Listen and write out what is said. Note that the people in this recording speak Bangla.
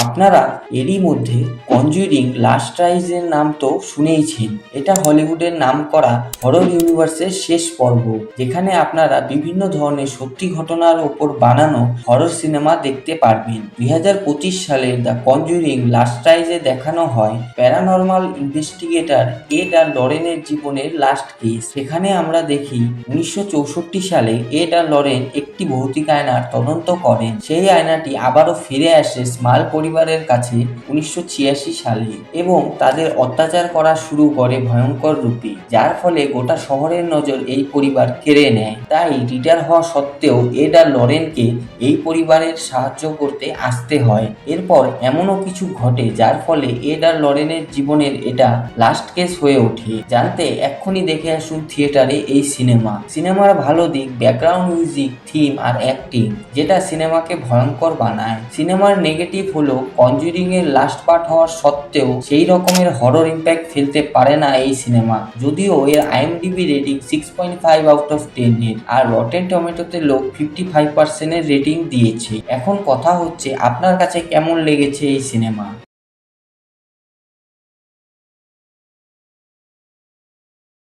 আপনারা এরই মধ্যে কনজুরিং লাস্ট রাইজের নাম তো শুনেইছেন। এটা হলিউডের নামকরা হরর ইউনিভার্সের শেষ পর্ব, যেখানে আপনারা বিভিন্ন ধরনের সত্যি ঘটনার ওপর বানানো হরর সিনেমা দেখতে পারবেন। 2025 সালের দ্য কনজুরিং লাস্ট রাইজে দেখানো হয় প্যারানরমাল ইনভেস্টিগেটর এড আর লরেনের জীবনের লাস্ট কেস। সেখানে আমরা দেখি 1964 সালে এড আর লরেন একটি ভৌতিক আয়নার তদন্ত করেন। সেই আয়নাটি আবারও ফিরে আসে স্মাল পরিবারের কাছে 1986 সালে এবং তাদের অত্যাচার করা শুরু করে ভয়ঙ্কর রূপে, যার ফলে গোটা শহরের নজর এই পরিবার কেড়ে নেয়। তাই রিটায়ার হওয়া সত্ত্বেও এড আর লরেনকে এই পরিবারের সাহায্য করতে আসতে হয়। এরপর এমনও কিছু ঘটে যার ফলে এড আর লরেনের জীবনের এটা লাস্ট কেস হয়ে ওঠে। জানতে এক্ষুনি দেখে আসুন থিয়েটারে এই সিনেমার ভালো দিক ব্যাকগ্রাউন্ড মিউজিক, থিম আর অ্যাক্টিং, যেটা সিনেমাকে ভয়ঙ্কর বানায়। সিনেমার নেগেটিভ হলো কনজুরিং এর লাস্ট পার্ট হওয়ার সত্ত্বেও সেই রকমের হরর ইম্প্যাক্ট ফেলতে পারে না এই সিনেমা। যদিও এর IMDb রেটিং 6.5 আউট অফ 10 এর আর রটেন টমেটোতে লোক 55% এর রেটিং দিয়েছে। এখন কথা হচ্ছে আপনার কাছে কেমন লেগেছে এই সিনেমা।